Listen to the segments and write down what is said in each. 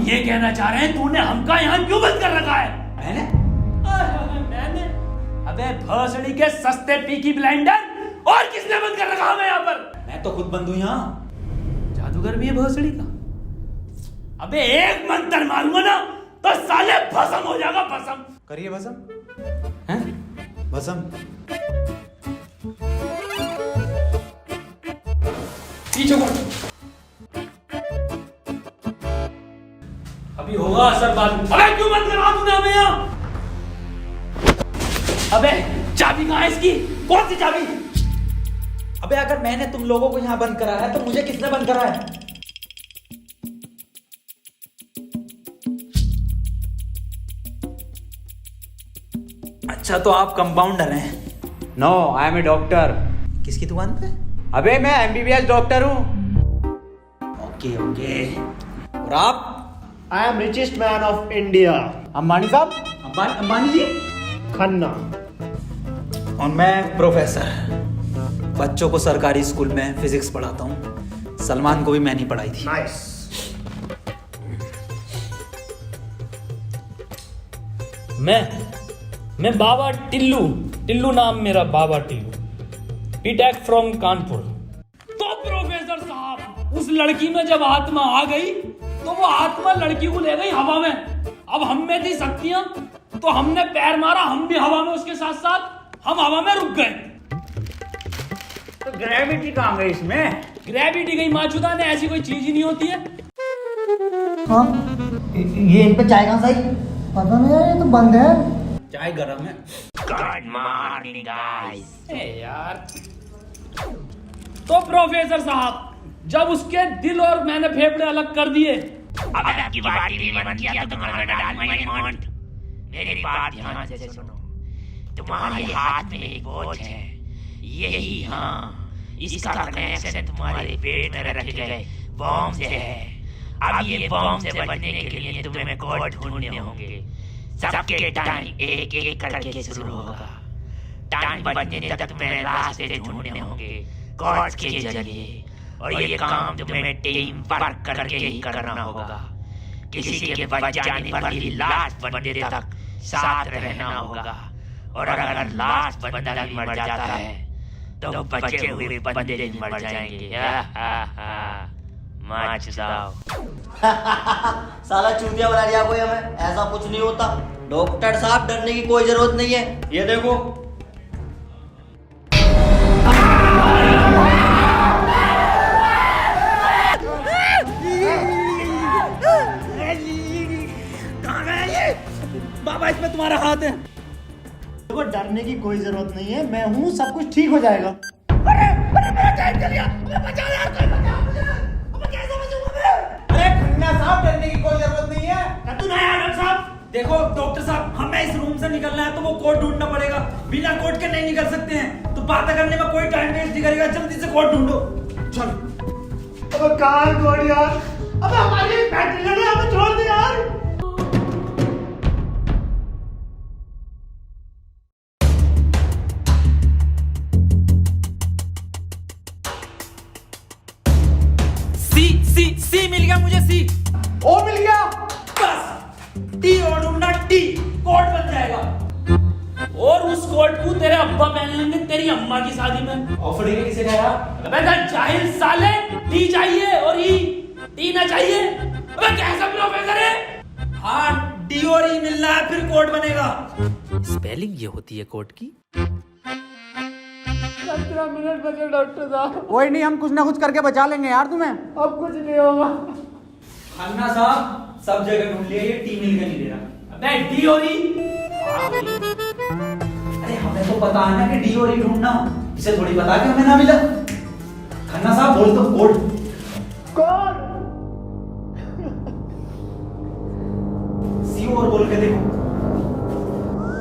ये कहना चाह रहे हैं तूने हमका यहाँ क्यों बंद कर रखा है? मैंने? अबे भोसड़ी के सस्ते पीकी ब्लेंडर, और किसने बंद कर रखा हमें यहाँ पर? मैं तो खुद बंद हूँ यहाँ। जादूगर भी है भोसड़ी का। अबे एक मंत्र मारूंगा ना तो साले भस्म हो जाएगा, भस्म। करिए भस्म। हैं? भस्म। पीछे मुड़। अभी होगा असर बाद में। अबे क्यों बंद करा तूने हमें यहाँ? अबे चाबी कहाँ है इसकी? कौन सी चाबी? अबे अगर मैंने तुम लोगों को यहाँ बंद करा है तो मुझे किसने बंद करा है? अच्छा तो आप कंपाउंडर हैं? No, I am a doctor. किसकी दुकान पे? अबे मैं MBBS डॉक्टर हूँ। Okay okay. और आप? I am richest man of India, Ambani साहब। अंबानी जी? खन्ना। और मैं प्रोफेसर, बच्चों को सरकारी स्कूल में फिजिक्स पढ़ाता हूँ। सलमान को भी मैंने ही पढ़ाई थी। नाइस। मैं बाबा टिल्लू नाम मेरा, बाबा टिल्लू, बीटेक फ्रॉम कानपुर। तो प्रोफेसर साहब, उस लड़की में जब आत्मा आ गई तो वो आत्मा लड़की को ले गई हवा में। अब हम में थी शक्तियां तो हमने पैर मारा, हम भी हवा में उसके साथ साथ, हम हवा में रुक गए। तो ग्रेविटी कहाँ गई इसमें? ग्रेविटी गई माचुदा ने, ऐसी कोई चीज ही नहीं होती है। हाँ, ये इन पे चाय कहाँ से आई? पता नहीं यार, ये तो बंद है। चाय गरम है। Good morning guys. यार तो प्रोफेसर साहब, जब उसके दिल और मैंने फेफड़े अलग कर दिए, अगर आपकी बाटी भी मन किया तो तुम्हारा डाल माय मॉन्ट। मेरी बात ध्यान से सुनो। तुम्हारे हाथ में एक वॉच है, यही, हाँ, इसका कनेक्शन तुम्हारे पेट में रखे गए बॉम्ब से है। अब ये बॉम्ब से बचने के लिए तुम्हें कोड ढूंढने होंगे। सबके टाइम एक एक करके शुरू होगा। टाइम बचने तक तुम्हें रास्ते ढूंढने होंगे कोड के जरिए, और ये काम तुम्हें टीम वर्क करके ही करना होगा। किसी के बच जाने पर भी लास्ट बंदे तक साथ रहना होगा, और अगर लास्ट बंदा भी मर जाता है तो बचे हुए बंदे भी मर जाएंगे। साला चूतिया बना दिया कोई हमें, ऐसा कुछ नहीं होता। डॉक्टर साहब डरने की कोई जरूरत नहीं है, ये देखो। बाबा इसमें तुम्हारा हाथ है। देखो डरने की कोई जरूरत नहीं है, मैं हूँ, सब कुछ ठीक हो जाएगा। अरे खन्ना साहब, डरने की कोई जरूरत नहीं है। देखो डॉक्टर साहब, हमें इस रूम से निकलना है तो वो कोड ढूंढना पड़ेगा। बिना कोड के नहीं निकल सकते हैं। तो बात करने में कोई टाइम वेस्ट नहीं करेगा, जल्दी से कोड ढूंढो। चलो। अब कहाँ कोड यार? अब हमारी बैटरी लगे, हमें छोड़ दे यार। सी मिल गया मुझे। सी ओ मिल गया। बस टी और ढूंढना, टी कोड बन जाएगा। और उस कोट को तेरे अब्बा पहन लेंगे तेरी अम्मा की शादी में। ऑफर डे किसे कहा? अबे जाहिल साले, टी चाहिए और ई, टी ना चाहिए। अबे कैसा प्रोफेसर है? हाँ, डी और ई मिलना है फिर कोड बनेगा। स्पेलिंग ये होती है कोड की। 15 मिनट बचे डॉक्टर साहब। कोई नहीं, हम कुछ ना कुछ करके बचा लेंगे यार तुम्हें। अब कुछ नहीं होगा। खन्ना साहब, सब जगह ढूंढ लिया, ये टी मिल के नहीं दे रहा। अबे डी और ई? अरे हमें तो पता है ना कि डी और ई ढूंढना, इसे थोड़ी पता कि हमें ना मिला। खन्ना साहब बोल दो कोड। कौन? सीओ और बोल के देखो।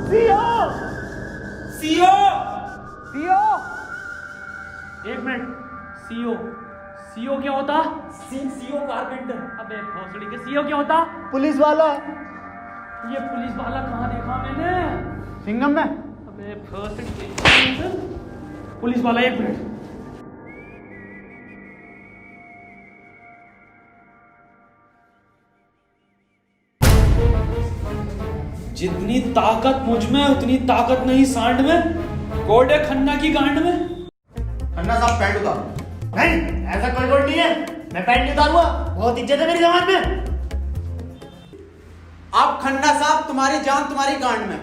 सीओ। सीओ। सीओ। एक मिनट, सीओ, सीओ क्या होता? CO carpenter. अबे भोसड़ी के सीओ क्या होता? पुलिस वाला। ये पुलिस वाला कहाँ देखा मैंने? सिंघम में। अबे भोसड़ी के पुलिस वाला, एक मिनट। जितनी ताकत मुझ में उतनी ताकत नहीं सांड में। कोड है खन्ना की गांड में। खन्ना साहब पैंट उतारो। नहीं, ऐसा कोई कोड नहीं है। मैं पैंट नहीं उतारूंगा। बहुत इज्जत है मेरी जमात में। आप खन्ना साहब, तुम्हारी जान तुम्हारी गांड में।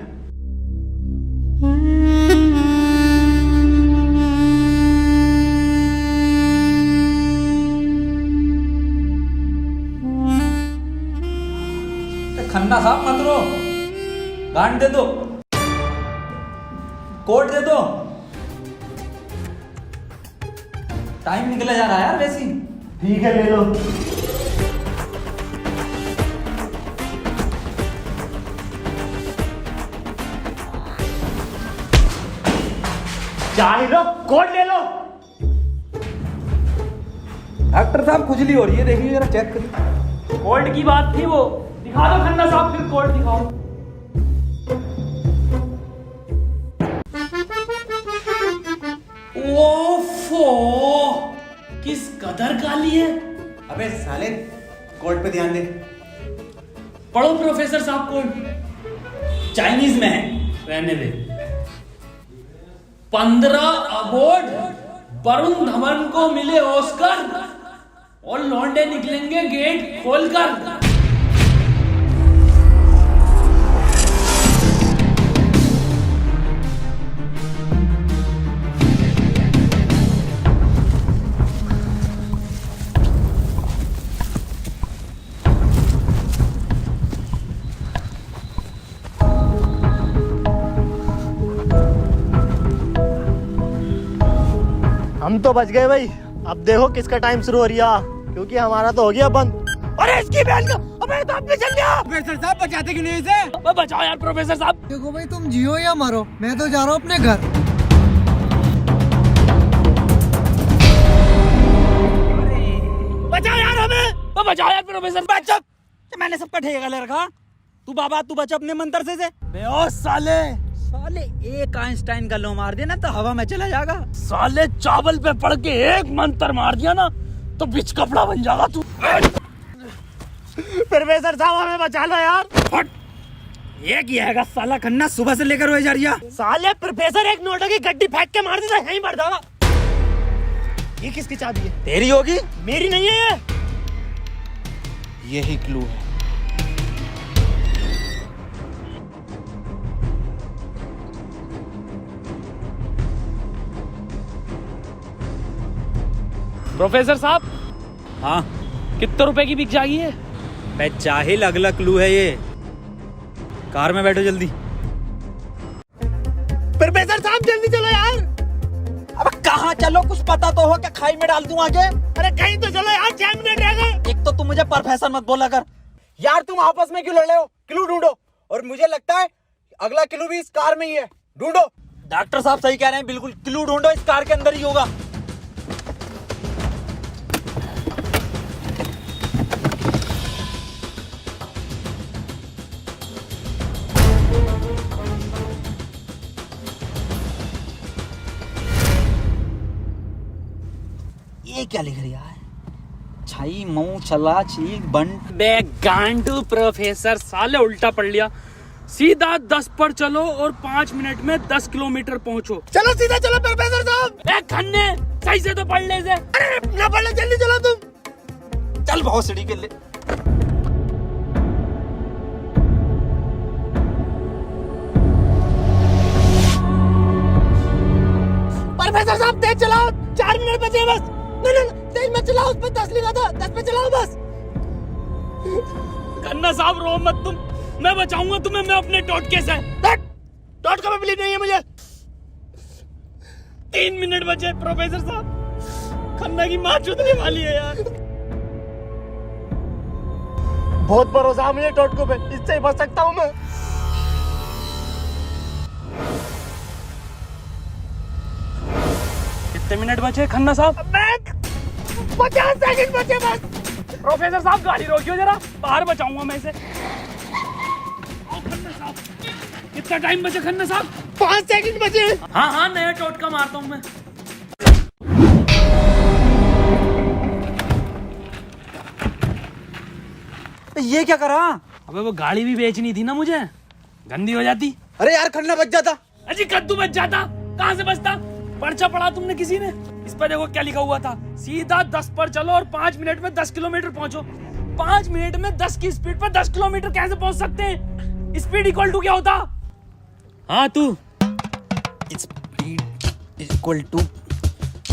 खन्ना साहब मत रो, गांड दे दो, कोट दे दो। टाइम निकला जा रहा है यार वैसे ही। ठीक है, ले लो। चाहे लो, कोड ले लो। डॉक्टर साहब खुजली हो रही है, देखिए जरा चेक करिए। कोड की बात थी वो। दिखा दो खन्ना साहब, फिर कोड दिखाओ। ओफो, किस कदर काली है। अबे साले, कोड पे ध्यान दे। पढ़ो प्रोफेसर साहब कोड। चाइनीज में है। रहने दे। 15 अवार्ड वरुण धवन को मिले ऑस्कर और लौंडे निकलेंगे गेट खोलकर। हम तो बच गए भाई। अब देखो किसका टाइम शुरू हो रहा, क्योंकि हमारा तो हो गया बंद। अरे इसकी बहन का, अबे तो अपने चल गया। प्रोफेसर साहब बचाते क्यों नहीं इसे? बचाओ यार प्रोफेसर साहब। देखो भाई, तुम जियो या मरो, मैं तो जा रहा हूँ अपने घर। बचाओ यार हमें। बचाओ यार प्रोफेसर। बचा, मैंने सबका ठेका ले रखा। तू बाबा तू बचा अपने मंत्र से। ओ साले, साले एक आइंस्टाइन का लो मार देना तो हवा में चला जाएगा। साले चावल पे पड़ के एक मंत्र मार दिया ना तो बिच कपड़ा बन जाएगा तू। प्रोफेसर साहब हमें बचा लो यार। हट, ये किया है साला खन्ना सुबह से लेकर हुए जा रही है। साले प्रोफेसर एक नोटों की गड्डी फेंक के मार देता, यहीं मर जाएगा। ये किसकी चाबी है? तेरी होगी। मेरी नहीं है ये। यही क्लू है। प्रोफेसर साहब, हाँ कितने रुपए की बिक जाएगी ये? बे जाहिल, अगला क्लू है ये। कार में बैठो जल्दी। प्रोफेसर साहब जल्दी चलो यार। अब कहाँ चलो, कुछ पता तो हो, क्या खाई में डाल दूं आगे? अरे कहीं तो चलो यार, 6 मिनट रह गए। एक तो तुम मुझे प्रोफेसर मत बोला कर। यार तुम आपस में क्यों लड़ रहे हो? क्लू ढूंढो। और मुझे लगता है अगला क्लू भी इस कार में ही है। ढूंढो। डॉक्टर साहब सही कह रहे हैं, बिल्कुल क्लू ढूंढो, इस कार के अंदर ही होगा। ये क्या लिख रहा है? छाई मऊ चला चीक बंट। बे गांडू प्रोफेसर, साले उल्टा पढ़ लिया। सीधा 10 पर चलो और 5 मिनट में 10 किलोमीटर पहुंचो। चलो सीधा चलो प्रोफेसर साहब। ए खन्ने, सही से तो पढ़ ले इसे। अरे ना पढ़ ले, जल्दी चलो तुम। चल बहुत सीढ़ी के लिए। प्रोफेसर साहब तेज चलाओ, 4 मिनट बचे बस। नहीं तेज मत चलाओ, उस पर 10 लिखा था, 10 पे चलाओ बस। खन्ना साहब रो मत तुम, मैं बचाऊंगा तुम्हें, मैं अपने टोटके से। टोटका में बिलीव नहीं है मुझे। 3 मिनट बचे प्रोफेसर साहब। खन्ना की माँ चुदने वाली है यार। बहुत भरोसा है मुझे टोटको पे, इससे ही बच सकता हूँ मैं। कितने मिनट बचे खन्ना साहब? 50 सेकंड बचे बस। प्रोफेसर साहब गाड़ी रोकियो जरा, बाहर बचाऊंगा मैं इसे। खन्ना साहब, कितना टाइम बचे खन्ना साहब? 5 सेकंड बचे। हाँ हाँ, नया टोटका मारता हूँ मैं। ये क्या करा? अबे वो गाड़ी भी बेचनी थी ना मुझे, गंदी हो जाती। अरे यार खन्ना बच जाता। अजी कद्दू बच जाता, कहाँ से बचता? पर्चा पढ़ा तुमने किसी ने? इस पर देखो क्या लिखा हुआ था, सीधा 10 पर चलो और 5 मिनट में 10 किलोमीटर पहुंचो। 5 मिनट में 10 की स्पीड पर 10 किलोमीटर कैसे पहुंच सकते हैं? स्पीड इक्वल टू क्या होता? हाँ तू। Speed equal to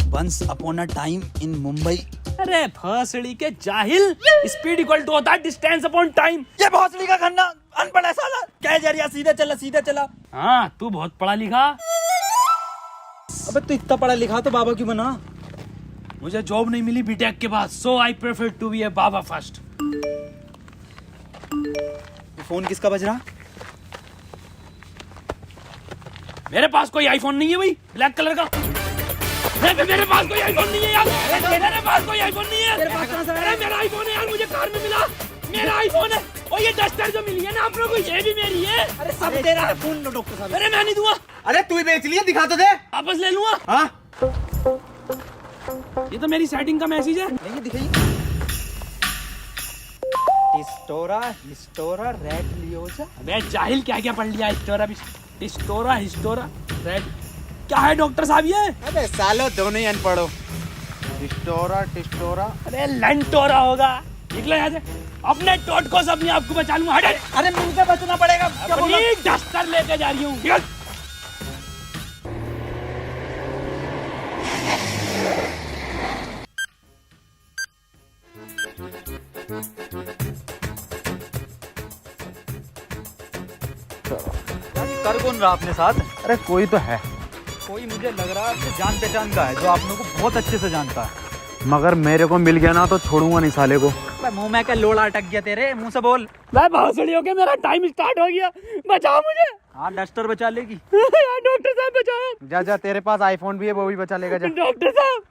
once upon a time in Mumbai. अरे भोसड़ी के जाहिल, स्पीड इक्वल टू होता है डिस्टेंस अपॉन टाइम। ये भोसड़ी का खन्ना अनपढ़ है साला। क्या जा रहा, सीधा चला सीधा चला। हाँ तू बहुत पढ़ा लिखा। अबे तू इतना पढ़ा लिखा तो बाबा क्यों बना? मुझे जॉब नहीं मिली बीटेक के बाद, सो I prefer to be A Baba first. Phone किसका बज रहा? मेरे पास कोई आईफोन नहीं है भाई, ब्लैक कलर का। मेरे पास कोई आईफोन नहीं है यार। मेरे पास कोई आईफोन नहीं है। अरे मेरा आईफोन है यार, मुझे कार में मिला। मेरा आईफोन है। और ये डस्टर जो मिली है ना आप लोगों को, ये भी मेरी है। अरे सब तेरा है। फोन लो डॉक्टर साहब। अरे मैं नहीं दूंगा, अरे तू ही बेच लिया, दिखा तो दे। वापस ले लूंगा। हाँ ये तो मेरी सेटिंग का मैसेज है। नहीं दिखाइए। हिस्टोरा रेड लियोजा। अबे जाहिल क्या क्या पढ़ लिया? हिस्टोरा रेड क्या है डॉक्टर साहब ये? अबे सालो दोनों ही अनपढ़ हो। टिस्टोरा। अरे लंटोरा होगा। निकलो यहाँ से, अपने टोट को से अपने आप को बचा लूंगा। हट। अरे मुंह से बचना पड़ेगा। क्या बोला? अपनी डस्टर लेके जा रही हूँ। निकल। कर कौन रहा अपने साथ? अरे कोई तो है, कोई मुझे लग रहा है आपसे जान पहचान का है, जो आप लोगों को बहुत अच्छे से जानता है। मगर मेरे को मिल गया ना तो छोड़ूंगा नहीं साले को। मुंह में क्या लोड़ा अटक गया तेरे? मुंह से बोल। मैं भोसड़ी हो गया, मेरा टाइम स्टार्ट हो गया। बचाओ मुझे। हाँ डस्टर बचा लेगी। यार डॉक्टर साहब बचाओ। जा तेरे पास आईफोन भी है, वो भी बचा लेगा। जा डॉक्टर साहब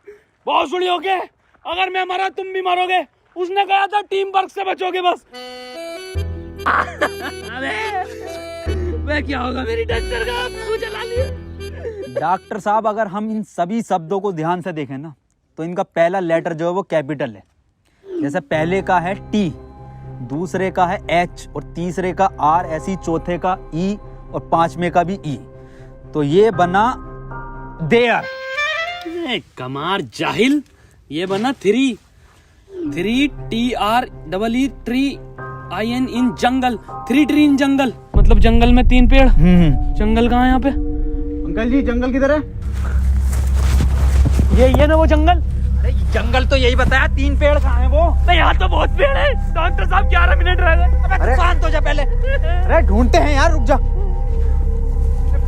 भोसड़ी हो गए, अगर मैं मरा तुम भी मरोगे। उसने कहा था टीम वर्क से बचोगे बस। मैं क्या होगा मेरी डस्टर का? आपको जला लिया। डॉक्टर साहब अगर हम इन सभी शब्दों को ध्यान से देखें ना, तो इनका पहला लेटर जो है वो कैपिटल है। जैसे पहले का है टी, दूसरे का है एच और तीसरे का आर, ऐसी चौथे का ई और पांचवें का भी ई। तो ये बना देयर। कमार जाहिल, ये बना 3 TREE tree IN in jungle. 3 tree in जंगल मतलब जंगल में 3 पेड़। जंगल कहाँ है यहाँ पे? अंकल जी जंगल किधर है? ये ना वो जंगल। अरे जंगल तो यही बताया, 3 पेड़ कहाँ है वो? नहीं यहाँ तो बहुत पेड़ है। डॉक्टर साहब 11 मिनट रह गए। अबे शांत हो जा पहले। अरे ढूंढते हैं यार, रुक जा।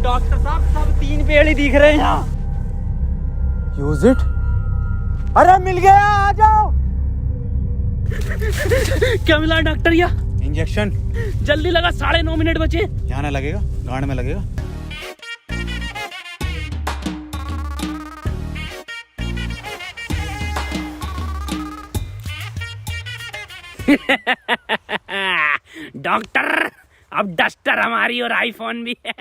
डॉक्टर साहब सब 3 पेड़ ही दिख रहे हैं यहाँ। Use it. अरे मिल गया, आ जाओ। क्या मिला डॉक्टर? या इंजेक्शन। जल्दी लगा, 9.5 मिनट बचे। यहाँ ना लगेगा, गांड में लगेगा। डॉक्टर अब डस्टर हमारी और आईफोन भी है।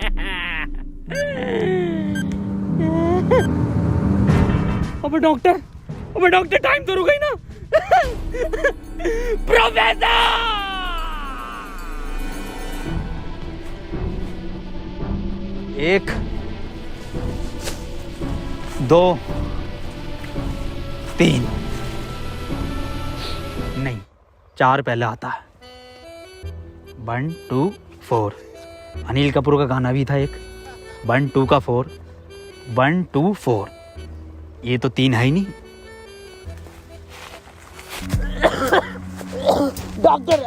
अबे डॉक्टर टाइम तो रुक गई ना। प्रोफेसर 1 2 3 नहीं 4 पहले आता है। 1 2 4। अनिल कपूर का गाना भी था एक। 1 2 का 4, 1 2 4। ये तो 3 है ही नहीं। डॉक्टर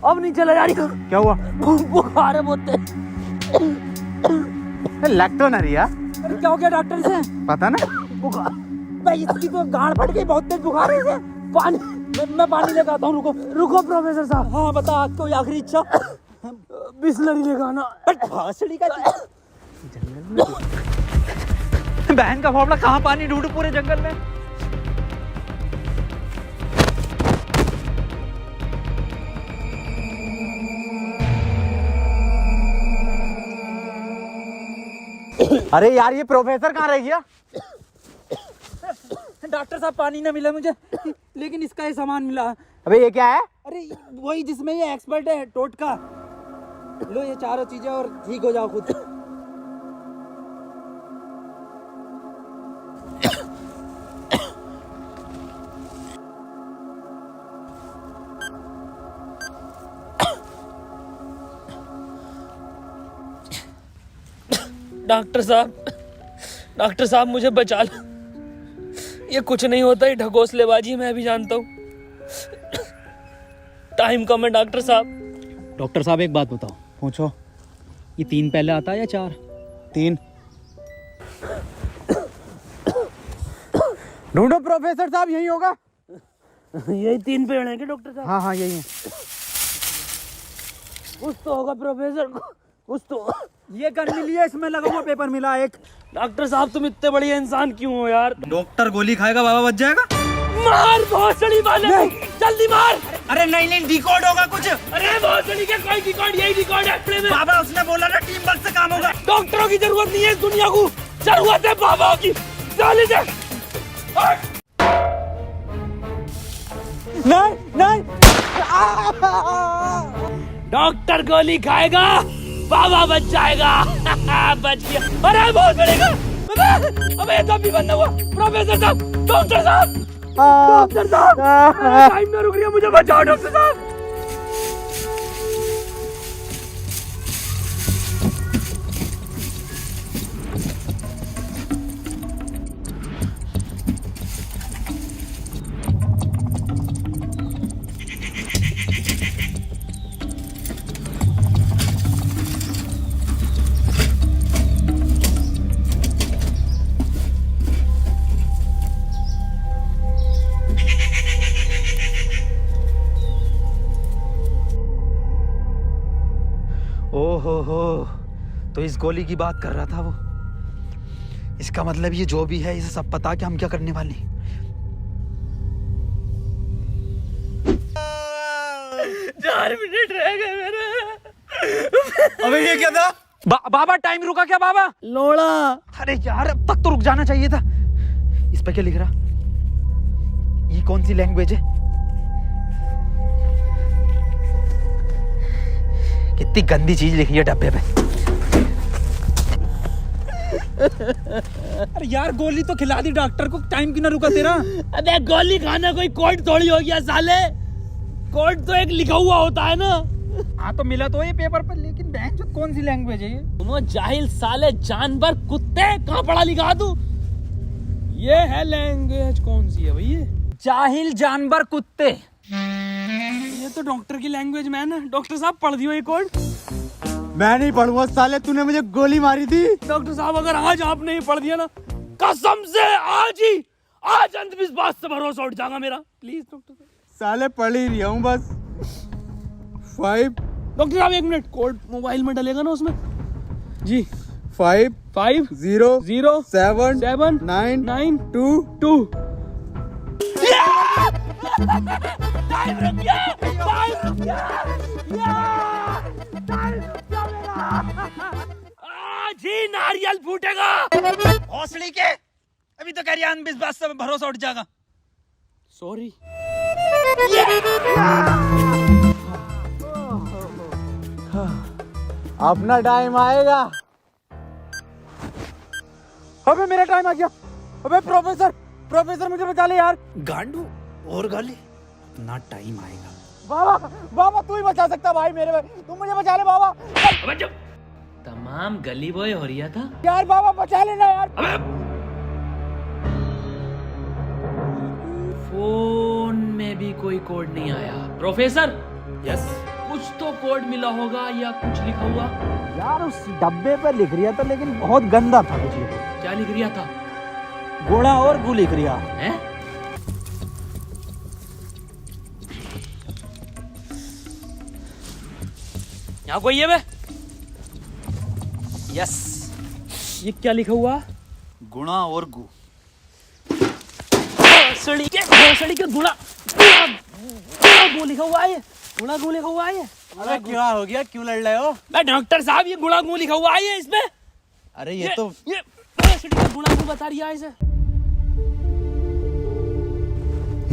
अब नहीं चला जा रही। क्या हुआ? बुखार है बहुत। लग तो ना रही यार। अरे क्या हो गया डॉक्टर से? पता ना। बुखार भाई, इसकी तो गांड फट गई, बहुत तेज बुखार है इसे। पानी मैं पानी लेकर आता हूँ। रुको प्रोफेसर साहब। हाँ बता, कोई आखिरी इच्छा? बिस्लरी लेगा ना। भासड़ी का बहन का फावड़ा, कहाँ पानी ढूंढूं पूरे जंगल में? अरे यार ये प्रोफेसर कहाँ रह गया? डॉक्टर साहब पानी ना मिला मुझे, लेकिन इसका ये सामान मिला। अबे ये क्या है? अरे वही जिसमें ये एक्सपर्ट है टोटका। लो ये चारों चीजें और ठीक हो जाओ खुद। डॉक्टर साहब मुझे बचा लो। ये कुछ नहीं होता, ये ढकोसलेबाजी मैं भी जानता हूँ। टाइम कम है डॉक्टर साहब। डॉक्टर साहब एक बात बताओ, पूछो, ये 3 पहले आता है या 4? 3। ढूंढो प्रोफेसर साहब, यही होगा। यही 3 पेड़ हैं क्या डॉक्टर साहब? हाँ हाँ यही है। कुछ तो होगा प्रोफेसर, कुछ तो। ये गन मिली है, इसमें लगा हुआ पेपर मिला एक। डॉक्टर साहब तुम इतने बढ़िया इंसान क्यों हो यार? डॉक्टर गोली खाएगा, बाबा बच जाएगा। मार भोसड़ी वाले, जल्दी मार। अरे नहीं डिकोड होगा कुछ। अरे भोसड़ी के कोई डिकोड, यही डिकोड है प्ले में। बाबा उसने बोला ना टीम वर्क से काम होगा। डॉक्टरों की जरूरत नहीं है इस दुनिया को, जरूरत है बाबा की। चले जा। नहीं डॉक्टर गोली खाएगा, बाबा बच जाएगा। बच गया। अरे बहुत बढ़ेगा। अबे तो भी बंद हुआ। प्रोफेसर साहब, डॉक्टर साहब, डॉक्टर साहब, टाइम ना रुक रही है, मुझे बचाओ डॉक्टर साहब। ओहो, तो इस गोली की बात कर रहा था वो। इसका मतलब ये जो भी है, इसे सब पता कि हम क्या करने वाले हैं। 4 मिनट रह गए मेरे। अबे ये क्या था? बाबा टाइम रुका क्या बाबा? लोड़ा। अरे यार अब तक तो रुक जाना चाहिए था। इस पे क्या लिख रहा? ये कौन सी लैंग्वेज है? कितनी गंदी चीज लिखी है डब्बे पे। अरे यार गोली तो खिला दी डॉक्टर को, टाइम क्यों ना रुका तेरा? अबे गोली खाना कोई कोड थोड़ी हो गया साले। कोड तो एक लिखा हुआ होता है ना। हाँ तो मिला तो ये पेपर पर, लेकिन बैंक जो कौन सी लैंग्वेज है ये? तुम जाहिल साले, जानवर, कुत्ते, कहाँ पढ़ा लिखा तू? ये है लैंग्वेज, कौन सी है भाई ये? जाहिल जानवर कुत्ते। ये तो डॉक्टर की लैंग्वेज मैन है। डॉक्टर साहब पढ़ दियो ये कोड। मैं नहीं पढ़ूंगा साले, तूने मुझे गोली मारी थी। डॉक्टर साहब अगर आज आप नहीं पढ़ दिया ना, कसम से आज अंधविश्वास से भरोसा उठ जाएगा मेरा। प्लीज डॉक्टर साहब। साले पढ़ ही रहा हूँ बस। 5 डॉक्टर साहब 1 मिनट, कोड मोबाइल में डलेगा ना उसमें? जी 5 5 0 0 7 7 9 9 2 2। टाइम रुक गया, टाइम रुक गया, टाइम रुक गया मेरा। आज ही नारियल फूटेगा। हौसली के अभी तो कह रही अंधविश्वास से भरोसा उठ जाएगा। सॉरी। अपना टाइम आएगा। अबे मेरा टाइम आ गया। अबे प्रोफेसर मुझे बचा ले यार। गांडू और गाली, अपना टाइम आएगा। बाबा तू ही बचा सकता भाई मेरे भाई, तुम मुझे बचा ले बाबा। अबे जब तमाम गली बॉय हो रहा था यार बाबा बचा लेना यार। फोन में भी कोई कोड नहीं आया। प्रोफेसर, यस, कुछ तो कोड मिला होगा या कुछ लिखा हुआ? यार उस डब्बे पे लिख रिया था, लेकिन बहुत गंदा था कुछ लिखा। क्या लिख रिया था? गोड़ा और गु लिख रिया है। यहाँ कोई है बे? यस, ये क्या लिखा हुआ? गुणा और गु। भोसड़ी के गुड़ा गु लिखा हुआ है। गुड़ा गु लिखा हुआ है। अरे क्या हो गया, क्यों लड़ रहे हो? मैं डॉक्टर साहब, ये गुड़ा गु लिखा हुआ है इसमें। अरे ये भोसड़ी का गुड़ा गु बता रही है इसे।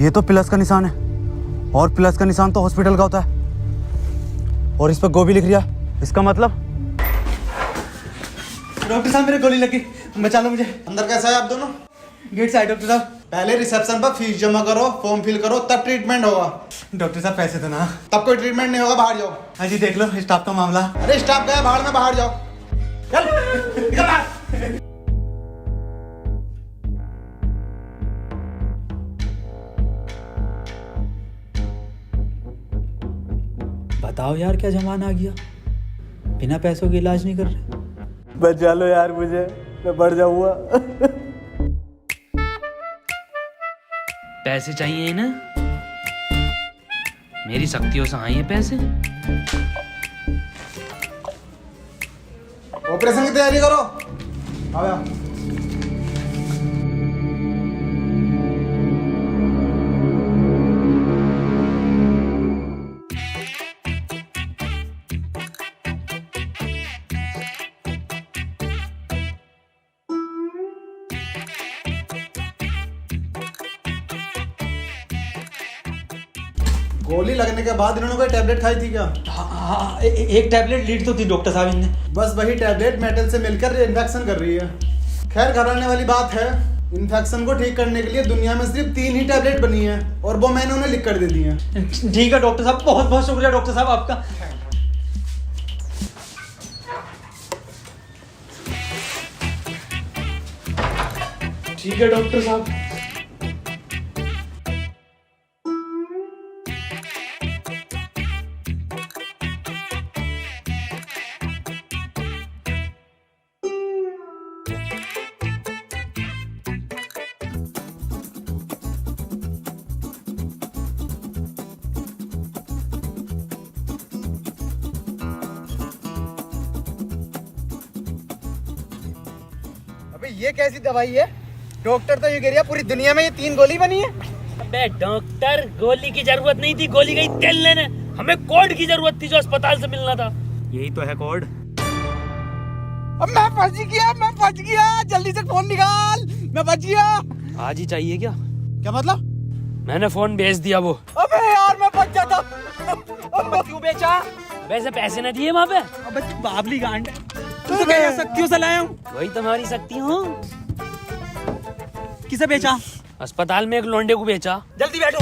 ये तो प्लस का निशान है, और प्लस का निशान तो हॉस्पिटल का होता है, और इस पर गो भी लिख रिया। इसका मतलब? डॉक्टर साहब मेरे गोली लगी, बचा लो मुझे। अंदर कैसा है आप दोनों? गेट से आए डॉक्टर साहब। पहले रिसेप्शन पर फीस जमा करो, फॉर्म फिल करो, तब ट्रीटमेंट होगा। डॉक्टर साहब पैसे तो ना। तब कोई ट्रीटमेंट नहीं होगा, बाहर जाओ। हाँ जी देख लो स्टाफ का मामला। अरे स्टाफ गया बाहर में, बाहर जाओ। चल निकल बाहर। बताओ यार क्या जमाना आ गया, बिना पैसों के इलाज नहीं कर रहे। बचा लो यार मुझे, मैं बढ़ जाऊंगा। पैसे चाहिए ना, मेरी शक्तियों से आए हैं पैसे। ऑपरेशन की तैयारी करो। आओ यार। गोली लगने के बाद इन्होंने कोई टैबलेट खाई थी क्या? हाँ, एक टैबलेट लीड तो थी डॉक्टर साहब इनने। बस वही टैबलेट मेटल से मिलकर इन्फेक्शन कर रही है। खैर घबराने वाली बात है, इन्फेक्शन को ठीक करने के लिए दुनिया में सिर्फ 3 ही टैबलेट बनी है और वो मैंने उन्हें लिख कर दे दी है। ठीक है डॉक्टर साहब, बहुत बहुत शुक्रिया डॉक्टर साहब आपका। ठीक है डॉक्टर साहब। अबे ये कैसी दवाई है? डॉक्टर तो ये कह रहा है पूरी दुनिया में ये 3 गोली बनी है। अबे डॉक्टर, गोली की जरूरत नहीं थी, गोली गई तेल लेने। हमें कोड की जरूरत थी जो अस्पताल से मिलना था। यही तो है कोड। अब मैं फंस गया, जल्दी से फोन निकाल, मैं बच गया। आज ही चाहिए क्या? क्या मतलब? मैंने फोन भेज दिया वो। अबे यार मैं बच जाता। क्यों बेचा? वैसे पैसे न दिए वहाँ पे। अबे तू बाबली गांड है, तू तो कह शक्तियों से लाया हूँ। वही तुम्हारी शक्ति हूँ। किसे बेचा? अस्पताल में एक लोंडे को बेचा। जल्दी बैठो।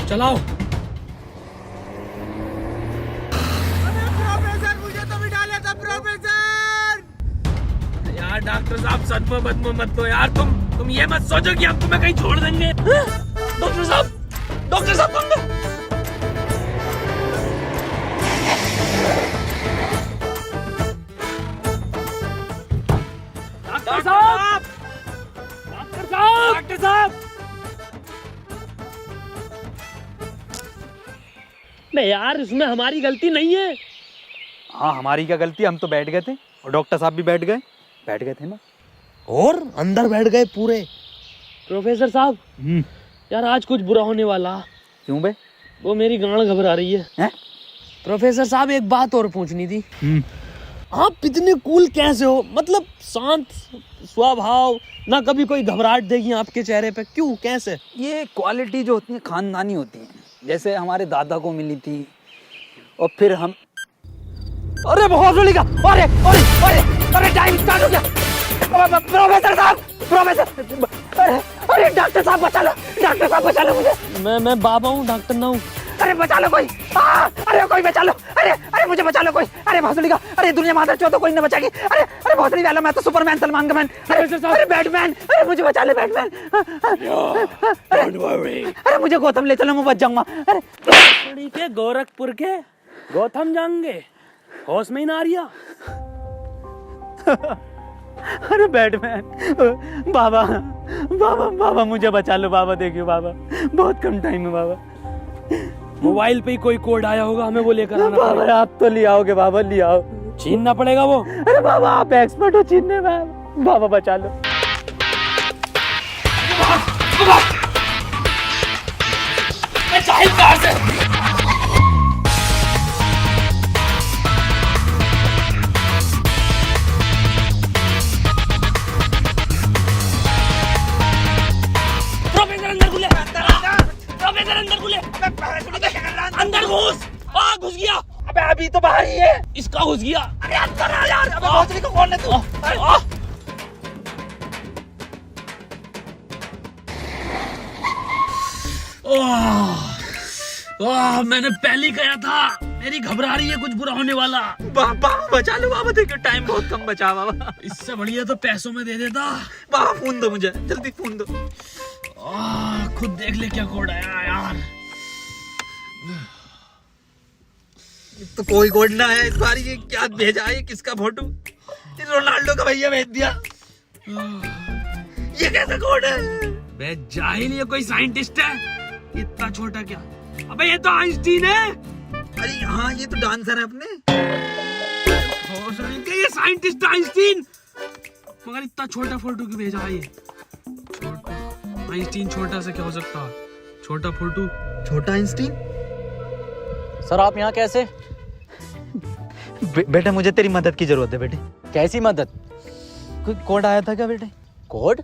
चलाओ। प्रोफेसर मुझे तो भी डाला था प्रोफेसर। यार डॉक्टर साहब सदमा बदमा मत दो यार, तुम ये मत सोचो कि हम तुम्हें कहीं छोड़ देंगे। डॉक्टर साहब तुम डॉक्टर साहब नहीं यार, इसमें हमारी गलती नहीं है। हाँ हमारी क्या गलती, हम तो बैठ गए थे और डॉक्टर साहब भी बैठ गए थे ना। और अंदर बैठ गए पूरे। प्रोफेसर साहब यार आज कुछ बुरा होने वाला। क्यों बे? वो मेरी गांड घबरा रही है। प्रोफेसर साहब एक बात और पूछनी थी। आप इतने कूल कैसे हो? मतलब शांत स्वभाव, ना कभी कोई घबराहट देगी आपके चेहरे पे, क्यों कैसे? ये क्वालिटी जो होती है खानदानी होती है, जैसे हमारे दादा को मिली थी और फिर हम। अरे बहुत बड़ी का, अरे अरे अरे अरे टाइम स्टार्ट हो गया। प्रोफेसर साहब, अरे डॉक्टर साहब बचा लो मुझे। मैं बाबा हूँ, डॉक्टर ना हूँ। अरे बचा लो कोई, अरे कोई बचा लो, अरे मुझे बचा लो कोई। अरे भोसड़ी का, अरे दुनिया माता चो तो कोई न बचाएगी। अरे भोसड़ी वाला, मैं तो सुपरमैन सलमान का मैन। अरे बैटमैन, अरे मुझे बचा ले बैटमैन। अरे मुझे गौतम ले चलो, मैं बच जाऊंगा। अरे के गोरखपुर के गौतम जाएंगे, होश में ही ना आ रिया। अरे बैटमैन, बाबा मुझे बचा लो बाबा, देखियो बाबा बहुत कम टाइम है बाबा। मोबाइल पे ही कोई कोड आया होगा, हमें वो लेकर आना बाबा पड़ेगा। आप तो ले आओगे बाबा, ले आओ। छीनना पड़ेगा वो। अरे बाबा आप एक्सपर्ट हो छीनने में, बाबा बचा लो। प्रोफेसर अंदर खुले। कहाँ घुस गया? अरे अंदर आ यार, अबे भोसड़ी को कौन है तू? मैंने पहले कहा था, मेरी घबरा रही है, कुछ बुरा होने वाला। बाबा बचा लो बाबा, देखो टाइम बहुत कम बचा बाबा। इससे बढ़िया तो पैसों में दे देता। बाबा फोन दो मुझे, जल्दी फोन दो। खुद देख ले क्या कोड आया यार। तो कोई कोड ना आया इस बार, ये क्या भेजा है, किसका फोटो? रोनाल्डो का भैया भेज दिया। ये कैसा कोड है? बे जाहिल, ये कोई साइंटिस्ट है? इतना छोटा क्या? अबे ये तो आइंस्टीन है। अरे हाँ, ये तो डांसर है अपने। ये साइंटिस्ट आइंस्टीन, मगर इतना छोटा फोटो क्यों भेजा है? ये छोटा आइंस्टीन, छोटा से क्या हो सकता है? छोटा फोटो, छोटा आइंस्टीन। सर आप यहाँ कैसे? बेटे मुझे तेरी मदद की जरूरत है बेटे। कैसी मदद? कोई कोड आया था क्या बेटे? कोड?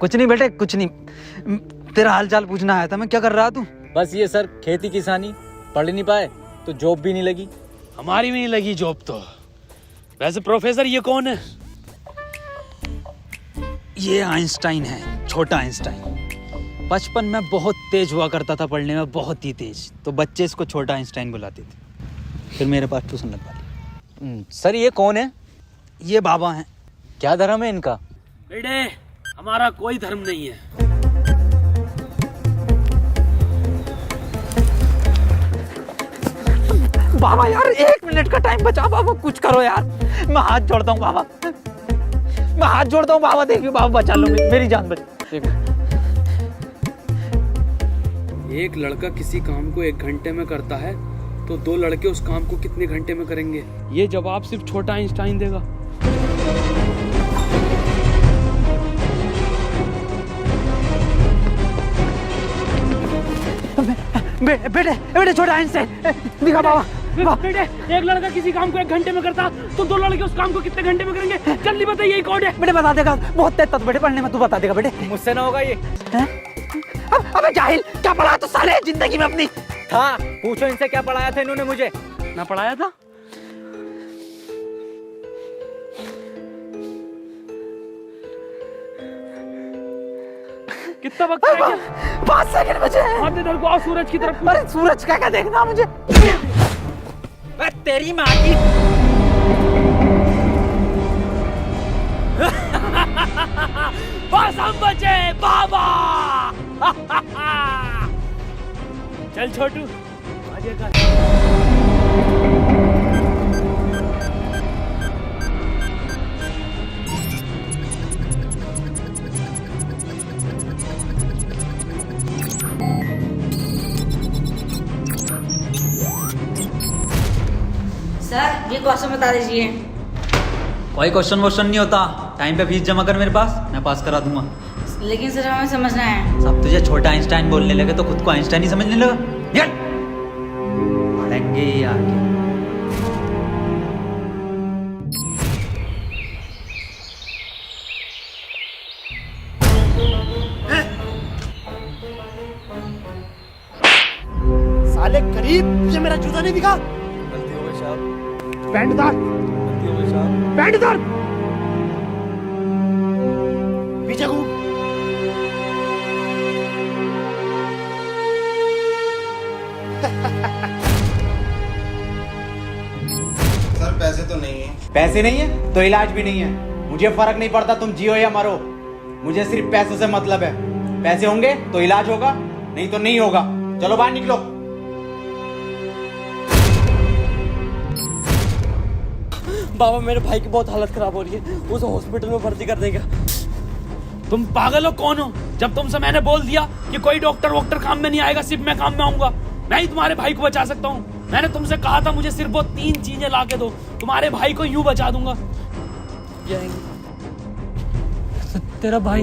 कुछ नहीं बेटे, कुछ नहीं। तेरा हाल चाल पूछना आया था मैं। क्या कर रहा तू? बस ये सर, खेती किसानी, पढ़ नहीं पाए तो जॉब भी नहीं लगी। हमारी भी नहीं लगी जॉब तो। वैसे प्रोफेसर ये कौन है? ये आइंस्टाइन है, छोटा आइंस्टाइन। बचपन में बहुत तेज हुआ करता था पढ़ने में, बहुत ही तेज, तो बच्चे इसको छोटा आइंस्टाइन बुलाते थे। फिर मेरे पास ट्यूशन लगवा ली। सर ये कौन है? ये बाबा हैं। क्या धर्म है इनका? बेटे हमारा कोई धर्म नहीं है। बाबा यार 1 मिनट का टाइम बचा बाबा, कुछ करो यार। मैं हाथ जोड़ता हूँ बाबा, मैं हाथ जोड़ता हूँ बाबा। देखिए बाबा, बचा लो मेरी जान बचा। एक लड़का किसी काम को 1 घंटे में करता है तो 2 लड़के उस काम को कितने घंटे में करेंगे? ये जवाब सिर्फ छोटा आइंस्टाइन देगा। बेटे छोटा आइंस्टाइन दिखा बाबा। बेटे एक लड़का किसी काम को 1 घंटे में करता तो 2 लड़के उस काम को कितने घंटे में करेंगे? जल्दी बताइए, यही कोड है। बेटे बता देगा, बहुत तेज था बेटे पढ़ने में, तू बता देगा बेटे। मुझसे ना होगा ये। अबे जाहिल, क्या पढ़ा तू साले जिंदगी में अपनी? था, पूछो इनसे क्या पढ़ाया था इन्होंने मुझे। ना पढ़ाया था? कितना वक्त है? 5 सेकंड बचे हैं। हाथ इधर को आओ, सूरज की तरफ। अरे सूरज क्या देखना मुझे? तेरी माँ की। बस हम बचे बाबा। चल छोटू, आगे कर। सर ये क्वेश्चन बता दीजिए। कोई क्वेश्चन वोश्चन नहीं होता, टाइम पे फीस जमा कर मेरे पास, मैं पास करा दूंगा। लेकिन सर हमें समझना है। सब तुझे छोटा आइंस्टाइन बोलने लगे तो खुद को आइंस्टाइन ही समझने लगा। निकल, पढ़ेंगे ही आगे। साले गरीब, तुझे मेरा जूता नहीं दिखा? गलती हो गई साहब। पैंट उतार। गलती हो गई साहब। पैंट उतार। पीछे घूम। सर पैसे तो नहीं है। पैसे नहीं है तो इलाज भी नहीं है। मुझे फर्क नहीं पड़ता तुम जियो या मरो, मुझे सिर्फ पैसों से मतलब है। पैसे होंगे तो इलाज होगा, नहीं तो नहीं होगा। चलो बाहर निकलो। बाबा मेरे भाई की बहुत हालत खराब हो रही है, उसे हॉस्पिटल में भर्ती कर देगा। तुम पागल हो? कौन हो? जब तुमसे मैंने बोल दिया कि कोई डॉक्टर वॉक्टर काम में नहीं आएगा, सिर्फ मैं काम में आऊंगा। मैं ही तुम्हारे भाई को बचा सकता हूँ। मैंने तुमसे कहा था मुझे सिर्फ वो 3 चीजें ला के दो, तुम्हारे भाई को यूं बचा दूंगा। तेरा भाई